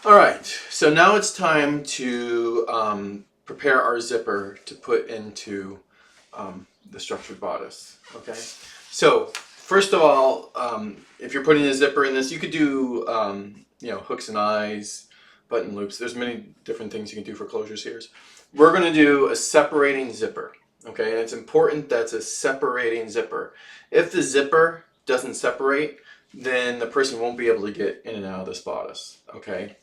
All right, so now it's time to prepare our zipper to put into the structured bodice. Okay, so first of all, if you're putting a zipper in this, you could do hooks and eyes, button loops. There's many different things you can do for closures here. We're going to do a separating zipper. Okay, and it's important that it's a separating zipper. If the zipper doesn't separate, then the person won't be able to get in and out of this bodice. Okay.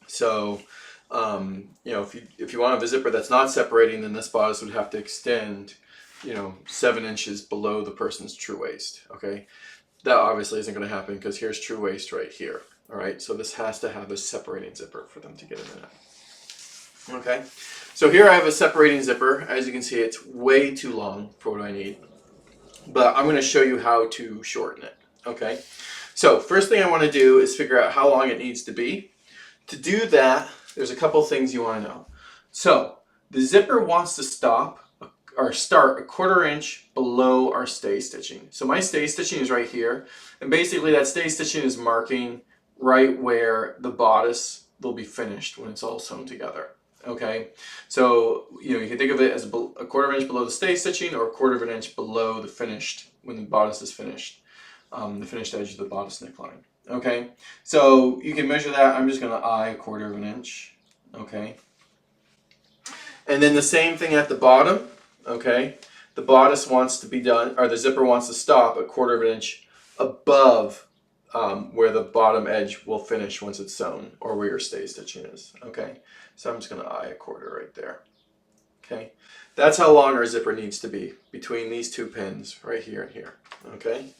So, if you want to have a zipper that's not separating, then this bodice would have to extend, 7 inches below the person's true waist. Okay, that obviously isn't going to happen because here's true waist right here. All right, so this has to have a separating zipper for them to get in and out. Okay, so here I have a separating zipper. As you can see, it's way too long for what I need, but I'm going to show you how to shorten it. Okay, so first thing I want to do is figure out how long it needs to be. To do that, there's a couple things you want to know. So the zipper wants to start a 1/4 inch below our stay stitching. So my stay stitching is right here, and basically that stay stitching is marking right where the bodice will be finished when it's all sewn together. Okay, so you can think of it as a 1/4 inch below the stay stitching, or 1/4 inch below the finished when the bodice is finished, the finished edge of the bodice neckline. Okay, so you can measure that. I'm just going to eye 1/4 inch. Okay, and then the same thing at the bottom. Okay, the bodice wants to be done, or the zipper wants to stop a 1/4 inch above where the bottom edge will finish once it's sewn, or where your stay stitching is. Okay, so I'm just going to eye 1/4 right there. Okay, that's how long our zipper needs to be between these two pins right here and here. Okay.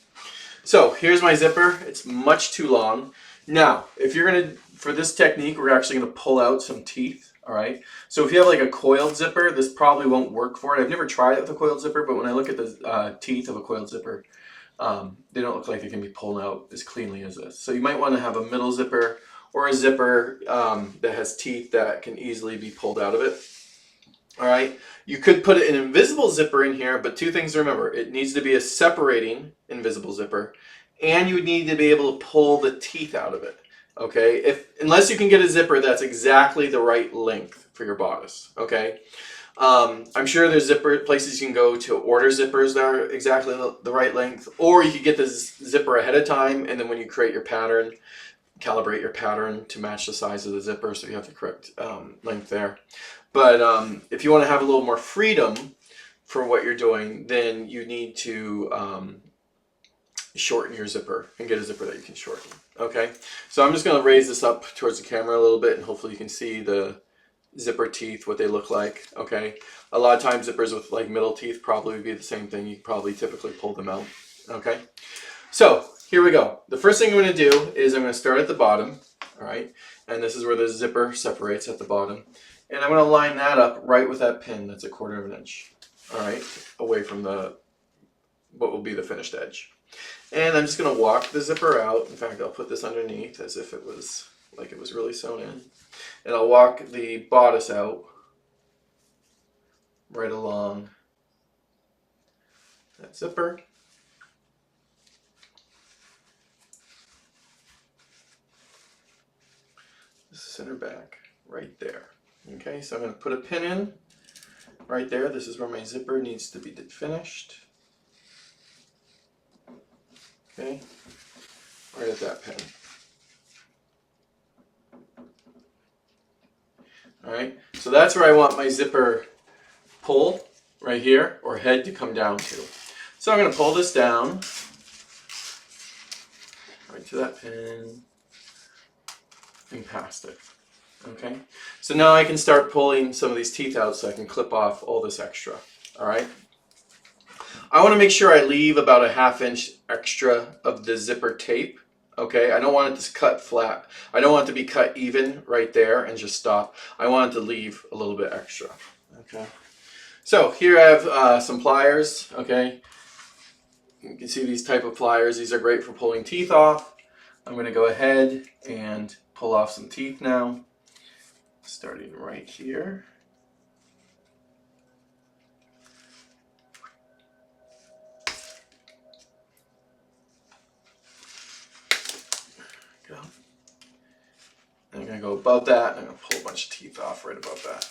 So here's my zipper. It's much too long. Now, if you're going to, for this technique, we're actually going to pull out some teeth. All right. So if you have like a coiled zipper, this probably won't work for it. I've never tried it with a coiled zipper, but when I look at the teeth of a coiled zipper, they don't look like they can be pulled out as cleanly as this. So you might want to have a middle zipper or a zipper that has teeth that can easily be pulled out of it. All right, you could put an invisible zipper in here, but two things to remember. It needs to be a separating invisible zipper, and you would need to be able to pull the teeth out of it. Okay, unless you can get a zipper that's exactly the right length for your bodice. Okay, I'm sure there's zipper places you can go to order zippers that are exactly the right length, or you could get the zipper ahead of time, and then when you create your pattern, calibrate your pattern to match the size of the zipper so you have the correct length there. But if you want to have a little more freedom for what you're doing, then you need to shorten your zipper and get a zipper that you can shorten. Okay, so I'm just going to raise this up towards the camera a little bit, and hopefully you can see the zipper teeth, what they look like. Okay, a lot of times zippers with like middle teeth probably would be the same thing. You probably typically pull them out. Okay, so here we go. The first thing I'm going to do is I'm going to start at the bottom. All right, and this is where the zipper separates at the bottom. And I'm going to line that up right with that pin that's a 1/4 inch, all right, away from what will be the finished edge. And I'm just going to walk the zipper out. In fact, I'll put this underneath as if it was like it was really sewn in. And I'll walk the bodice out right along that zipper. Center back right there. Okay, so I'm going to put a pin in right there. This is where my zipper needs to be finished. Okay, right at that pin. All right, so that's where I want my zipper pull right here, or head to come down to. So I'm going to pull this down right to that pin and past it. Okay, so now I can start pulling some of these teeth out so I can clip off all this extra. All right, I want to make sure I leave about a 1/2 inch extra of the zipper tape. Okay, I don't want it to cut flat. I don't want it to be cut even right there and just stop. I want it to leave a little bit extra. Okay, so here I have some pliers. Okay, you can see these type of pliers. These are great for pulling teeth off. I'm going to go ahead and pull off some teeth now, starting right here. Go. to go above that, and I'm going to pull a bunch of teeth off right above that.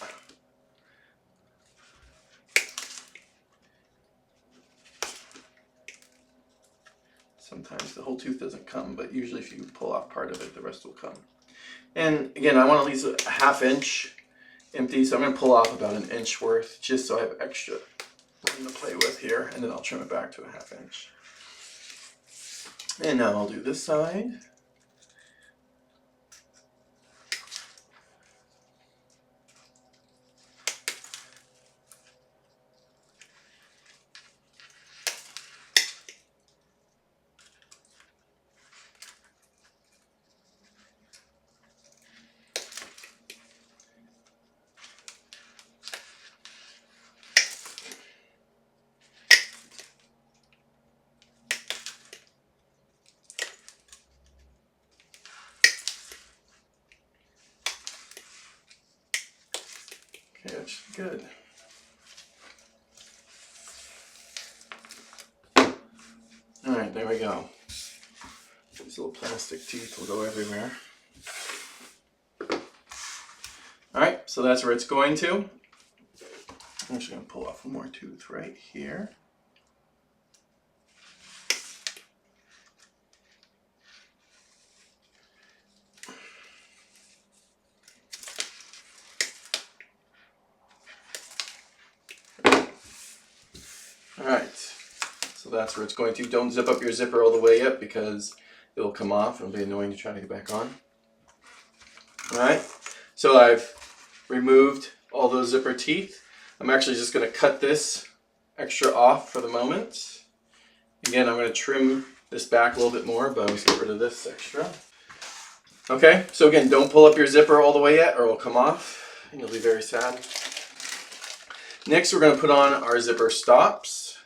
Sometimes the whole tooth doesn't come, but usually if you pull off part of it, the rest will come. And again, I want to leave a ½ inch empty, so I'm going to pull off about 1 inch worth just so I have extra room to play with here, and then I'll trim it back to a ½ inch. And now I'll do this side. Okay, that's good. Alright, there we go. These little plastic teeth will go everywhere. Alright, so that's where it's going to. I'm just going to pull off one more tooth right here. Alright, so that's where it's going to. Don't zip up your zipper all the way yet because it'll come off and it'll be annoying to try to get back on. Alright, so I've removed all those zipper teeth. I'm actually just going to cut this extra off for the moment. Again, I'm going to trim this back a little bit more, but I'm going to get rid of this extra. Okay, so again, don't pull up your zipper all the way yet or it'll come off and you'll be very sad. Next, we're going to put on our zipper stops.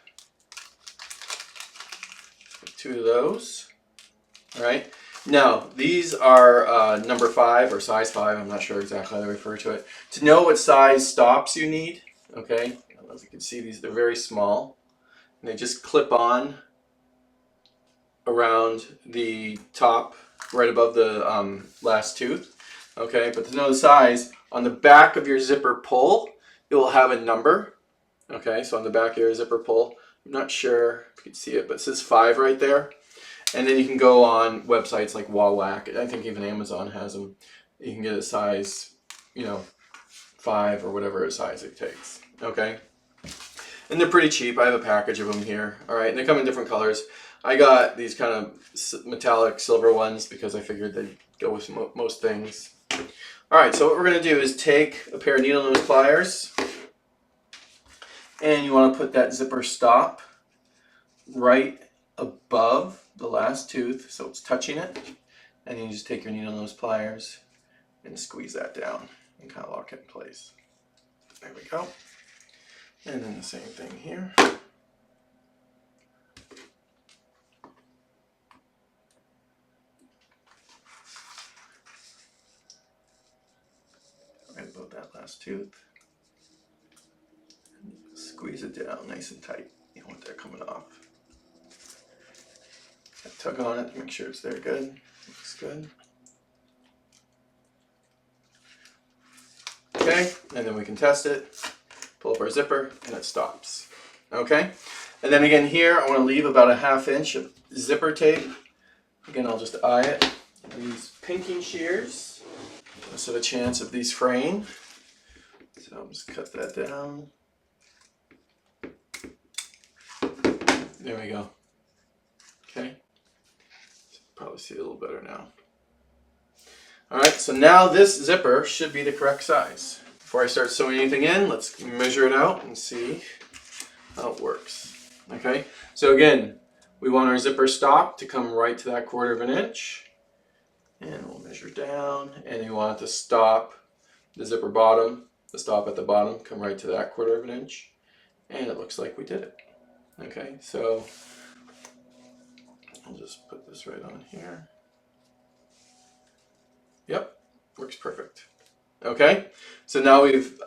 2 of those. All right. Now, these are number 5 or size 5. I'm not sure exactly how they refer to it. To know what size stops you need, okay, I don't know if you can see these, they're very small. And they just clip on around the top, right above the last tooth. Okay, but to know the size, on the back of your zipper pull, it will have a number. Okay, so on the back of your zipper pull, I'm not sure if you can see it, but it says 5 right there. And then you can go on websites like Wawak. I think even Amazon has them. You can get a size, 5 or whatever size it takes. Okay? And they're pretty cheap. I have a package of them here. All right, and they come in different colors. I got these kind of metallic silver ones because I figured they'd go with most things. All right, so what we're going to do is take a pair of needle nose pliers. And you want to put that zipper stop right above the last tooth, so it's touching it. And then you just take your needle nose pliers and squeeze that down and kind of lock it in place. There we go. And then the same thing here. Right above that last tooth. Squeeze it down nice and tight. You don't want that coming off. Tug on it to make sure it's there good. Looks good. Okay, and then we can test it. Pull up our zipper and it stops. Okay, and then again here I want to leave about a ½ inch of zipper tape. Again, I'll just eye it. These pinking shears. Less of a chance of these fraying. So I'll just cut that down. There we go. Okay. Probably see it a little better now. Alright, so now this zipper should be the correct size. Before I start sewing anything in, let's measure it out and see how it works. Okay, so again, we want our zipper stop to come right to that ½ inch. And we'll measure down, and you want it to stop, the zipper bottom, the stop at the bottom, come right to that ½ inch. And it looks like we did it. Okay, so I'll just put this right on here. Yep, works perfect. Okay, so now we've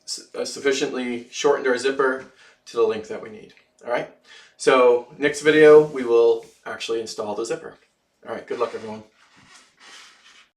sufficiently shortened our zipper to the length that we need. All right, so next video we will actually install the zipper. All right, good luck everyone.